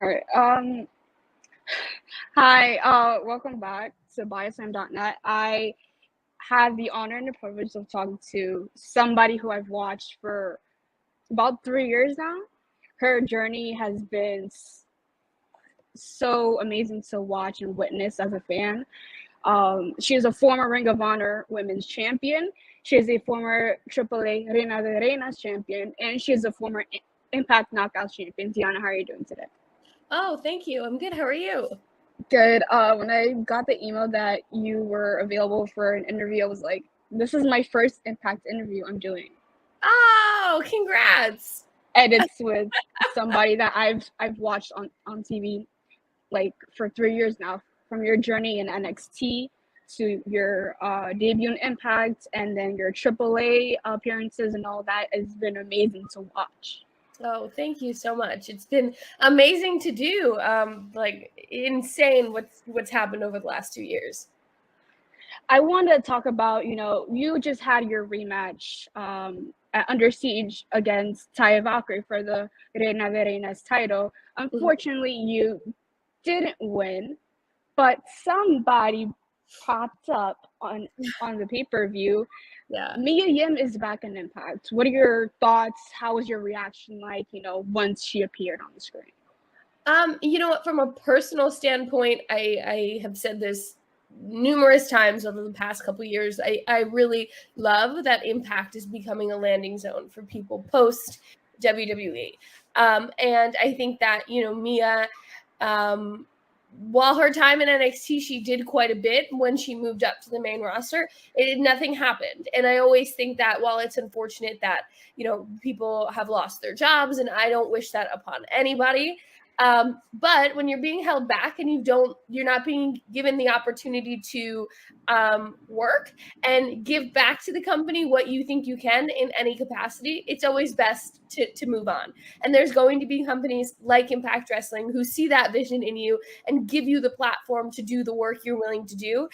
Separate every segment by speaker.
Speaker 1: All right. Hi. Welcome back to bioslam.net. I have the honor and the privilege of talking to somebody who I've watched for about 3 years now. Her journey has been so amazing to watch and witness as a fan. She is a former Ring of Honor Women's Champion. She is a former AAA Reina de Reinas champion, and she is a former Impact Knockouts champion. Deonna, how are you doing today?
Speaker 2: Oh, thank you. I'm good. How are you?
Speaker 1: Good. When I got the email that you were available for an interview, I was like, this is my first Impact interview I'm doing.
Speaker 2: Oh, congrats.
Speaker 1: And it's with somebody that I've watched on TV like for 3 years now, from your journey in NXT to your debut in Impact and then your AAA appearances and all that has been amazing to watch.
Speaker 2: Oh, thank you so much. It's been amazing to do. Like insane what's happened over the last 2 years.
Speaker 1: I want to talk about, you just had your rematch at Under Siege against Taya Valkyrie for the Reina de Reinas title. Unfortunately, you didn't win, but somebody popped up on the pay-per-view.
Speaker 2: Yeah.
Speaker 1: Mia Yim is back in Impact. What are your thoughts? How was your reaction like, once she appeared on the screen?
Speaker 2: You know what, from a personal standpoint, I have said this numerous times over the past couple of years. I really love that Impact is becoming a landing zone for people post WWE. And I think that, Mia, while her time in NXT, she did quite a bit when she moved up to the main roster. Nothing happened. And I always think that while it's unfortunate that, people have lost their jobs, and I don't wish that upon anybody, but when you're being held back and you're not being given the opportunity to work and give back to the company what you think you can in any capacity, it's always best to move on. And there's going to be companies like Impact Wrestling who see that vision in you and give you the platform to do the work you're willing to do.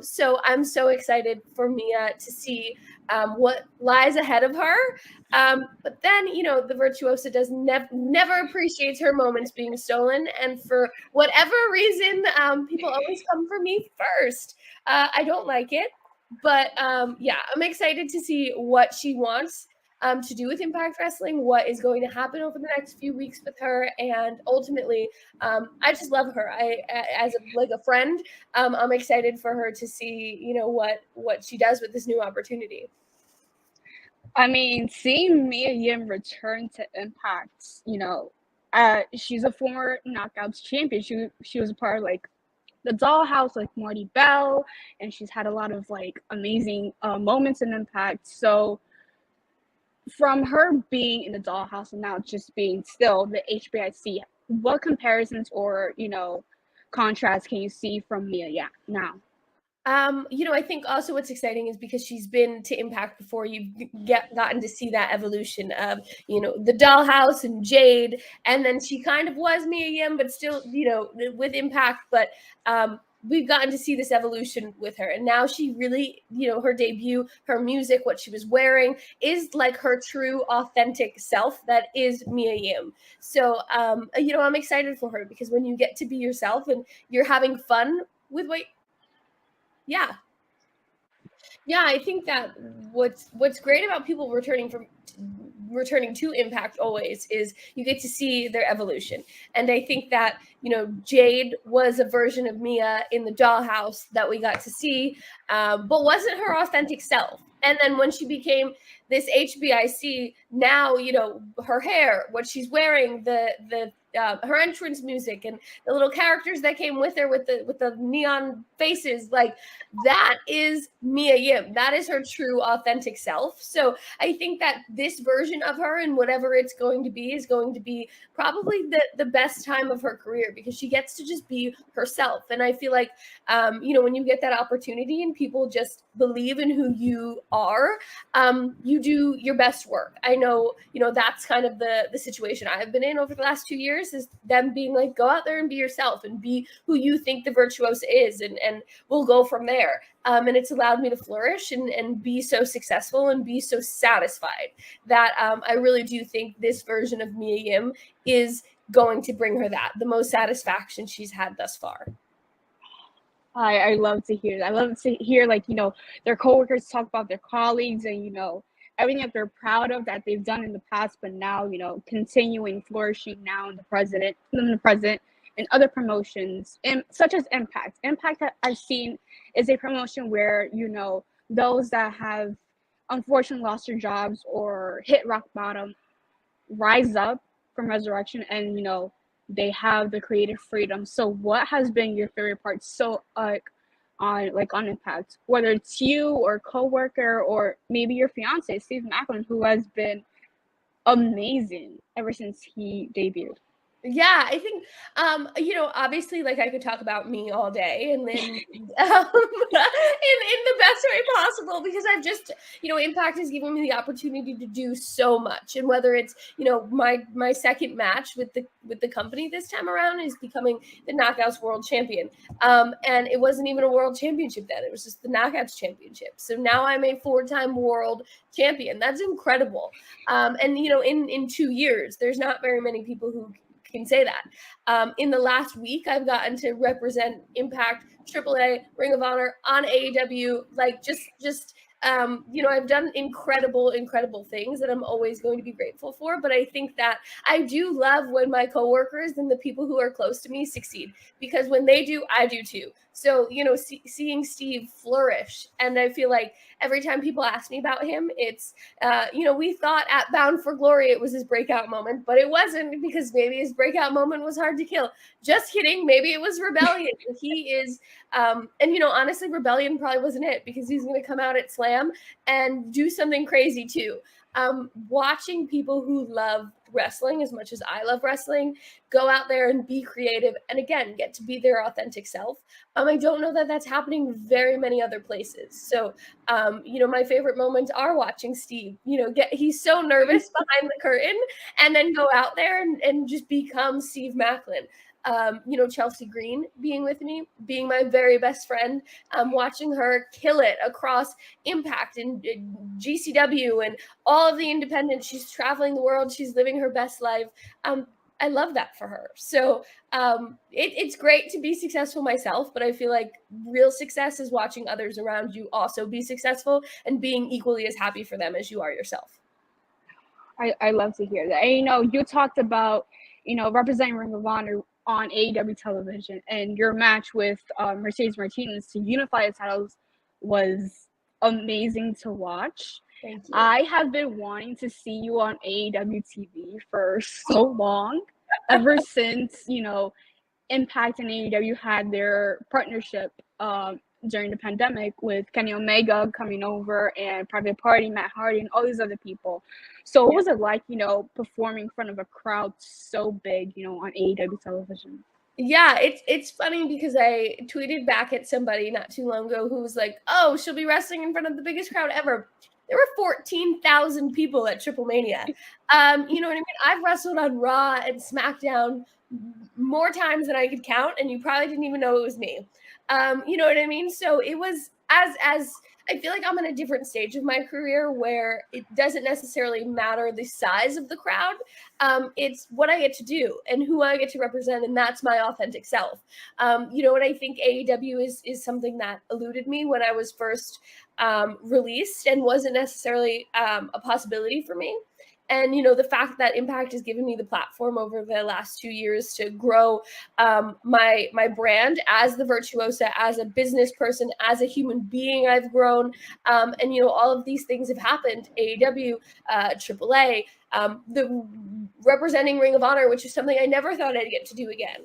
Speaker 2: So I'm so excited for Mia to see what lies ahead of her. But then, the virtuosa does never appreciates her moments being stolen. And for whatever reason, people always come for me first. I don't like it. But yeah, I'm excited to see what she wants to do with Impact Wrestling, what is going to happen over the next few weeks with her. And ultimately, I just love her. As a friend, I'm excited for her to see, what she does with this new opportunity.
Speaker 1: I mean, seeing Mia Yim return to Impact, she's a former Knockouts champion. She was a part of like the Dollhouse, like Marty Bell, and she's had a lot of like amazing moments in Impact. So from her being in the Dollhouse and now just being still the HBIC, what comparisons or contrasts can you see from Mia now?
Speaker 2: I think also what's exciting is because she's been to Impact before, you've gotten to see that evolution of, the Dollhouse and Jade, and then she kind of was Mia Yim, but still, with Impact, but we've gotten to see this evolution with her. And now she really, her debut, her music, what she was wearing is like her true authentic self. That is Mia Yim. So, I'm excited for her because when you get to be yourself and you're having fun with yeah, I think that what's great about people returning to Impact always is you get to see their evolution. And I think that, Jade was a version of Mia in the Dollhouse that we got to see, but wasn't her authentic self. And then when she became this HBIC, now, her hair, what she's wearing, her entrance music, and the little characters that came with her with the neon faces, like that is Mia Yim. That is her true authentic self. So I think that this version of her and whatever it's going to be is going to be probably the best time of her career because she gets to just be herself. And I feel like, when you get that opportunity and people just believe in who you are, you do your best work. I know, that's kind of the situation I've been in over the last 2 years, is them being like, go out there and be yourself and be who you think the virtuosa is. And we'll go from there. And it's allowed me to flourish and be so successful and be so satisfied that I really do think this version of Mia Yim is going to bring her the most satisfaction she's had thus far.
Speaker 1: I love to hear that. I love to hear, like, you know, their coworkers talk about their colleagues and, you know, everything that they're proud of that they've done in the past, but now, you know, continuing flourishing now in the present and other promotions, and such as Impact. Impact that I've seen is a promotion where, you know, those that have unfortunately lost their jobs or hit rock bottom rise up from resurrection, and, you know, they have the creative freedom. So what has been your favorite part so on Impact, whether it's you or coworker or maybe your fiance Steve Macklin, who has been amazing ever since he debuted?
Speaker 2: Yeah, I think, you know, obviously, like I could talk about me all day, and then in the best way possible, because I've just, you know, Impact has given me the opportunity to do so much, and whether it's, you know, my second match with the company this time around is becoming the Knockouts World Champion, and it wasn't even a World Championship then; it was just the Knockouts Championship. So now I'm a 4-time World Champion. That's incredible. And you know, in 2 years, there's not very many people who can say that. In the last week, I've gotten to represent Impact, AAA, Ring of Honor, on AEW, like just you know, I've done incredible things that I'm always going to be grateful for. But I think that I do love when my coworkers and the people who are close to me succeed, because when they do, I do too. So, you know, seeing Steve flourish, and I feel like every time people ask me about him, it's, you know, we thought at Bound for Glory it was his breakout moment, but it wasn't, because maybe his breakout moment was Hard to Kill. Just kidding. Maybe it was Rebellion. He is, and, you know, honestly, Rebellion probably wasn't it, because he's going to come out at Slam and do something crazy too. Watching people who love wrestling as much as I love wrestling go out there and be creative, and again, get to be their authentic self. I don't know that that's happening very many other places. So, you know, my favorite moments are watching Steve, you know, he's so nervous behind the curtain, and then go out there and just become Steve Macklin. You know, Chelsea Green being with me, being my very best friend, watching her kill it across Impact and GCW and all of the independents. She's traveling the world. She's living her best life. I love that for her. So it's great to be successful myself, but I feel like real success is watching others around you also be successful and being equally as happy for them as you are yourself.
Speaker 1: I love to hear that. And, you know, you talked about, you know, representing Ring of Honor on AEW television, and your match with Mercedes Martinez to unify the titles was amazing to watch.
Speaker 2: Thank you.
Speaker 1: I have been wanting to see you on AEW TV for so long, ever since, you know, Impact and AEW had their partnership during the pandemic, with Kenny Omega coming over and Private Party, Matt Hardy, and all these other people. So what was it like, you know, performing in front of a crowd so big, you know, on AEW television?
Speaker 2: Yeah, it's funny because I tweeted back at somebody not too long ago who was like, "Oh, she'll be wrestling in front of the biggest crowd ever." There were 14,000 people at Triple Mania. You know what I mean? I've wrestled on Raw and SmackDown more times than I could count, and you probably didn't even know it was me. You know what I mean? So it was as I feel like I'm in a different stage of my career where it doesn't necessarily matter the size of the crowd. It's what I get to do and who I get to represent, and that's my authentic self. You know, and I think AEW is something that eluded me when I was first released and wasn't necessarily a possibility for me. And, you know, the fact that Impact has given me the platform over the last 2 years to grow my brand as the Virtuosa, as a business person, as a human being, I've grown. And, you know, all of these things have happened. AEW, AAA, the representing Ring of Honor, which is something I never thought I'd get to do again,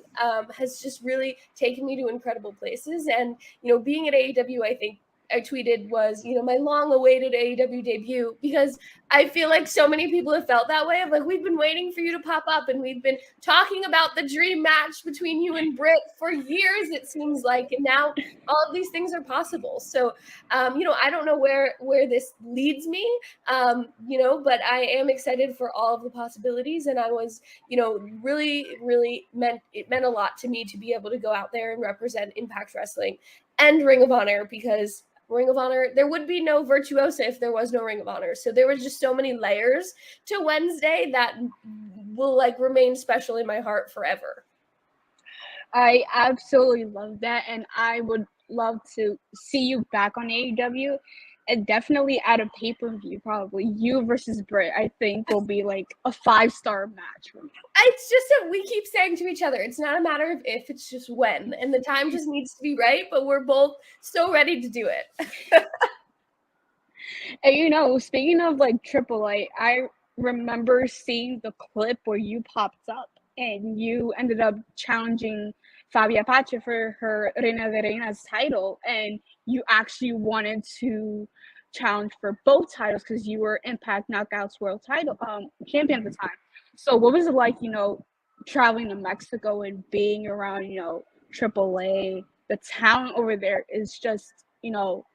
Speaker 2: has just really taken me to incredible places. And, you know, being at AEW, I think I tweeted was, you know, my long-awaited AEW debut, because I feel like so many people have felt that way. Of like, we've been waiting for you to pop up, and we've been talking about the dream match between you and Britt for years, it seems like, and now all of these things are possible. So, you know, I don't know where this leads me, you know, but I am excited for all of the possibilities, and I was, you know, really meant a lot to me to be able to go out there and represent Impact Wrestling and Ring of Honor, because Ring of Honor. There would be no Virtuosa if there was no Ring of Honor. So there was just so many layers to Wednesday that will like remain special in my heart forever.
Speaker 1: I absolutely love that, and I would love to see you back on AEW, and definitely at a pay-per-view. Probably you versus Britt, I think, will be like a 5-star match for me.
Speaker 2: It's just that we keep saying to each other, it's not a matter of if, it's just when, and the time just needs to be right. But we're both so ready to do it.
Speaker 1: And you know, speaking of like AAA, I remember seeing the clip where you popped up and you ended up challenging Fabia Pace for her Reina de Reinas title, and you actually wanted to challenge for both titles because you were Impact Knockouts World Title champion at the time. So what was it like, you know, traveling to Mexico and being around, you know, AAA? The talent over there is just, you know,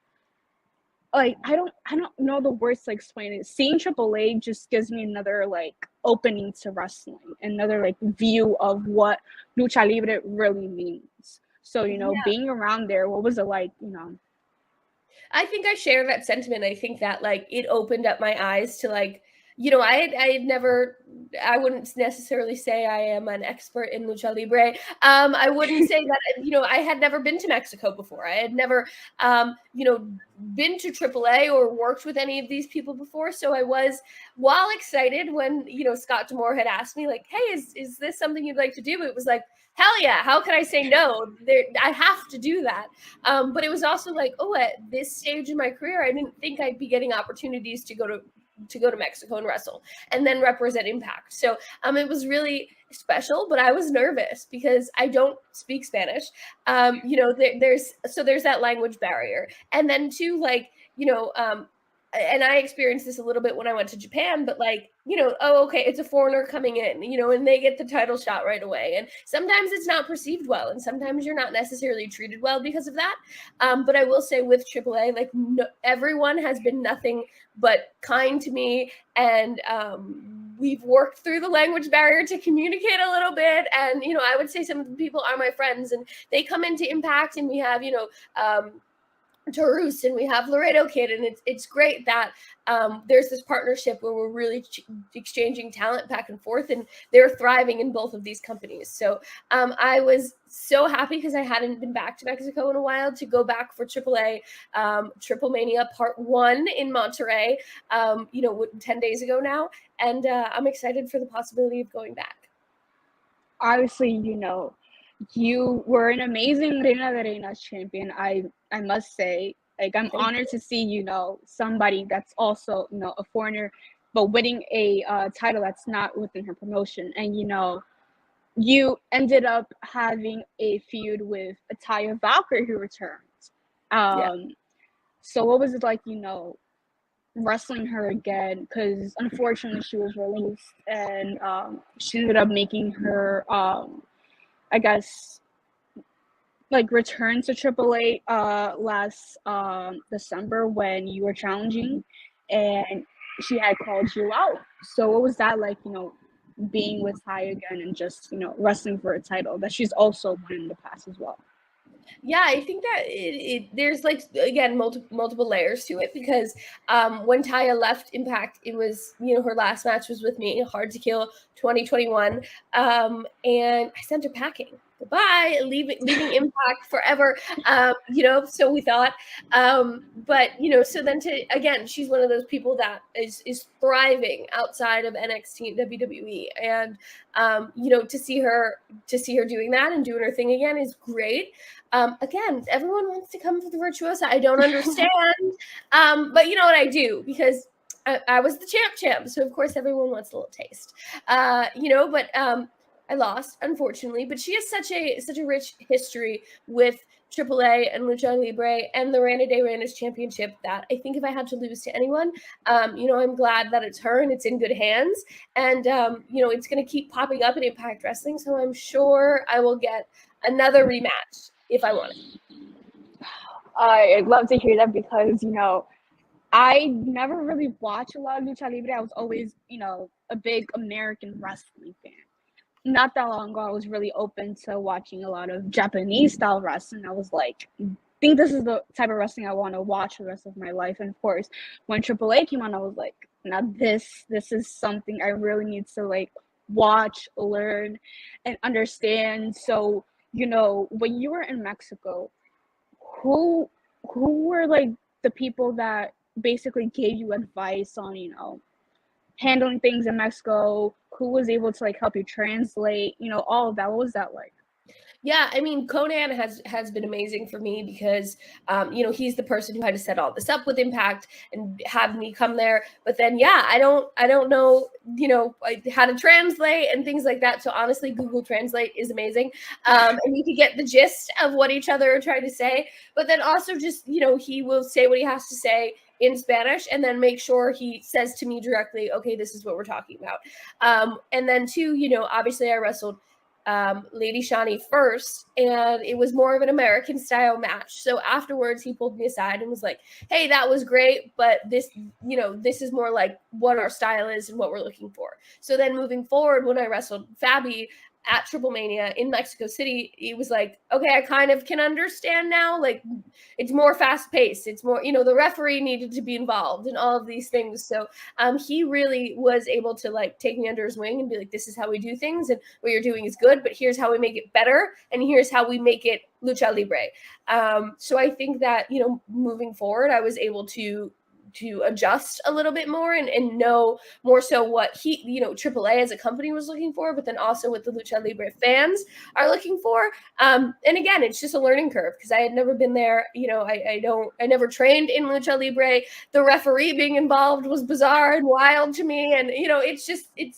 Speaker 1: like I don't know the words to explain it. Seeing AAA just gives me another like opening to wrestling, another like view of what lucha libre really means. So, you know, being around there, what was it like, you know?
Speaker 2: I think I share that sentiment. I think that like it opened up my eyes to like, you know, I had never, I wouldn't necessarily say I am an expert in lucha libre. I wouldn't say that, you know, I had never been to Mexico before. I had never, you know, been to AAA or worked with any of these people before. So I was, while excited when, you know, Scott D'Amore had asked me like, hey, is this something you'd like to do? It was like, hell yeah, how can I say no? I have to do that. But it was also like, oh, at this stage in my career, I didn't think I'd be getting opportunities to go to Mexico and wrestle and then represent Impact. So it was really special, but I was nervous because I don't speak Spanish. You know, there's that language barrier. And then too, like, you know, and I experienced this a little bit when I went to Japan, but like, you know, oh, okay, it's a foreigner coming in, you know, and they get the title shot right away. And sometimes it's not perceived well, and sometimes you're not necessarily treated well because of that. But I will say with AAA, like everyone has been nothing but kind to me, and we've worked through the language barrier to communicate a little bit. And, you know, I would say some of the people are my friends, and they come into Impact, and we have, you know, Tarus, and we have Laredo Kid, and it's great that there's this partnership where we're really exchanging talent back and forth, and they're thriving in both of these companies. So I was so happy because I hadn't been back to Mexico in a while to go back for AAA Triple Mania Part 1 in Monterrey, you know, 10 days ago now, and I'm excited for the possibility of going back.
Speaker 1: Obviously, you know, you were an amazing Reina de Reinas champion. I must say, like, I'm honored to see, you know, somebody that's also, you know, a foreigner, but winning a title that's not within her promotion. And, you know, you ended up having a feud with Taya Valkyrie, who returned. So what was it like, you know, wrestling her again? Because unfortunately she was released, and she ended up making her, I guess, like return to AAA last December when you were challenging, and she had called you out. So what was that like, you know, being with Ty again and just, you know, wrestling for a title that she's also won in the past as well?
Speaker 2: Yeah, I think that there's like, again, multiple layers to it, because when Taya left Impact, it was, you know, her last match was with me, Hard to Kill 2021, and I sent her packing. Goodbye, leaving Impact forever, you know, so we thought, but, you know, so then again, she's one of those people that is thriving outside of NXT and WWE, and you know, to see her doing that and doing her thing again is great. Again, everyone wants to come for the Virtuosa. I don't understand. But you know what I do, because I was the champ. So of course everyone wants a little taste. You know, but I lost, unfortunately. But she has such a rich history with AAA and Lucha Libre and the Reina de Reinas Championship that I think if I had to lose to anyone, you know, I'm glad that it's her and it's in good hands. And you know, it's going to keep popping up in Impact Wrestling. So I'm sure I will get another rematch if I want it.
Speaker 1: I'd love to hear that because, you know, I never really watched a lot of lucha libre. I was always, you know, a big American wrestling fan. Not that long ago, I was really open to watching a lot of Japanese style wrestling. I was like think this is the type of wrestling I want to watch the rest of my life. And of course, when AAA came on, I was like, now this is something I really need to like watch, learn, and understand. So, you know, when you were in Mexico, who were like the people that basically gave you advice on, you know, handling things in Mexico? Who was able to like help you translate, you know, all of that? What was that like?
Speaker 2: Yeah, I mean, Conan has been amazing for me because, you know, he's the person who had to set all this up with Impact and have me come there. But then, yeah, I don't know, you know, how to translate and things like that. So honestly, Google Translate is amazing, and you can get the gist of what each other are trying to say. But then also, just, you know, he will say what he has to say in Spanish and then make sure he says to me directly, okay, this is what we're talking about. And then two, you know, obviously I wrestled Lady Shani first, and it was more of an American style match. So afterwards, he pulled me aside and was like, "Hey, that was great, but this, you know, this is more like what our style is and what we're looking for." So then moving forward, when I wrestled Fabi at Triple Mania in Mexico City, it was like, okay, I kind of can understand now. Like, it's more fast paced. It's more, you know, the referee needed to be involved and all of these things. So he really was able to like take me under his wing and be like, this is how we do things, and what you're doing is good, but here's how we make it better, and here's how we make it lucha libre. So I think that, you know, moving forward, I was able to adjust a little bit more and know more so what he, you know, AAA as a company was looking for, but then also what the lucha libre fans are looking for. And again, it's just a learning curve because I had never been there. You know, I never trained in lucha libre. The referee being involved was bizarre and wild to me. And, you know, it's, you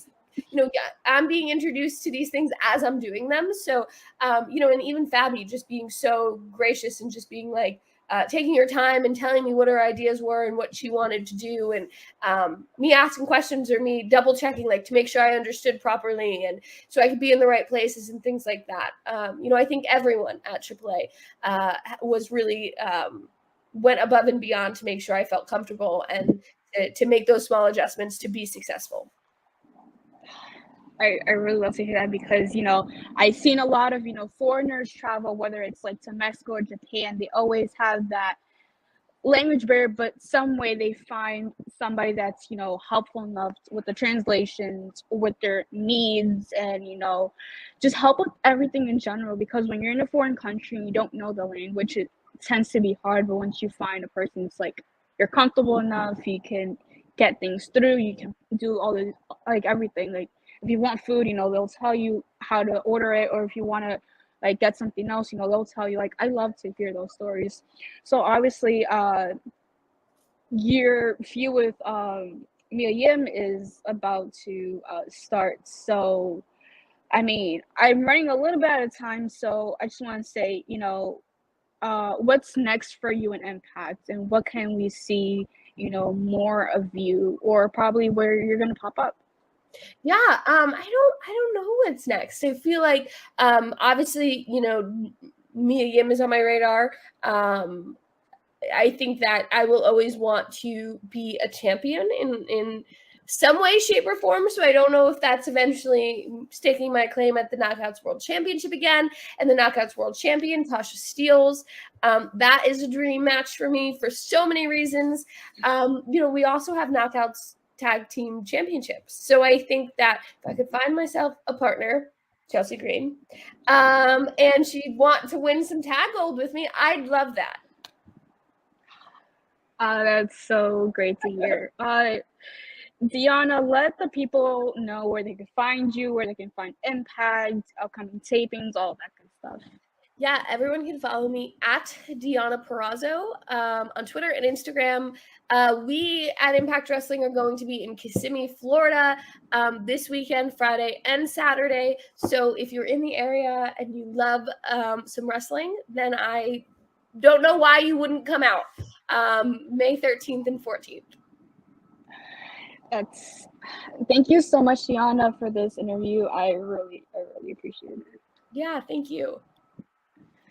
Speaker 2: know, I'm being introduced to these things as I'm doing them. So, you know, and even Fabi just being so gracious and just being like, taking her time and telling me what her ideas were and what she wanted to do, and me asking questions or me double checking, like to make sure I understood properly and so I could be in the right places and things like that. You know, I think everyone at AAA was really went above and beyond to make sure I felt comfortable and to make those small adjustments to be successful.
Speaker 1: I really love to hear that because, you know, I've seen a lot of, you know, foreigners travel, whether it's like to Mexico or Japan, they always have that language barrier, but some way they find somebody that's, you know, helpful enough with the translations, with their needs, and, you know, just help with everything in general. Because when you're in a foreign country and you don't know the language, it tends to be hard. But once you find a person that's like, you're comfortable enough, you can get things through, you can do all the, like everything. Like if you want food, you know, they'll tell you how to order it, or if you want to like get something else, you know, they'll tell you. Like I love to hear those stories. So obviously your feud with Mia Yim is about to start. So I mean, I'm running a little bit out of time, so I just want to say, you know, what's next for you in Impact, and what can we see, you know, more of you, or probably where you're gonna pop up?
Speaker 2: Yeah, I don't know what's next. I feel like obviously, you know, Mia Yim is on my radar. I think that I will always want to be a champion in some way, shape, or form. So I don't know if that's eventually staking my claim at the Knockouts World Championship again, and the Knockouts World Champion, Tasha Steelz. That is a dream match for me for so many reasons. You know, we also have Knockouts Tag Team Championships. So I think that if I could find myself a partner, Chelsea Green, and she'd want to win some tag gold with me, I'd love that.
Speaker 1: That's so great to hear. Deonna, let the people know where they can find you, where they can find Impact, upcoming tapings, all that good stuff.
Speaker 2: Yeah, everyone can follow me at Deonna Purrazzo on Twitter and Instagram. We at Impact Wrestling are going to be in Kissimmee, Florida this weekend, Friday and Saturday. So if you're in the area and you love some wrestling, then I don't know why you wouldn't come out May 13th and 14th.
Speaker 1: Thank you so much, Deonna, for this interview. I really appreciate it.
Speaker 2: Yeah, thank you.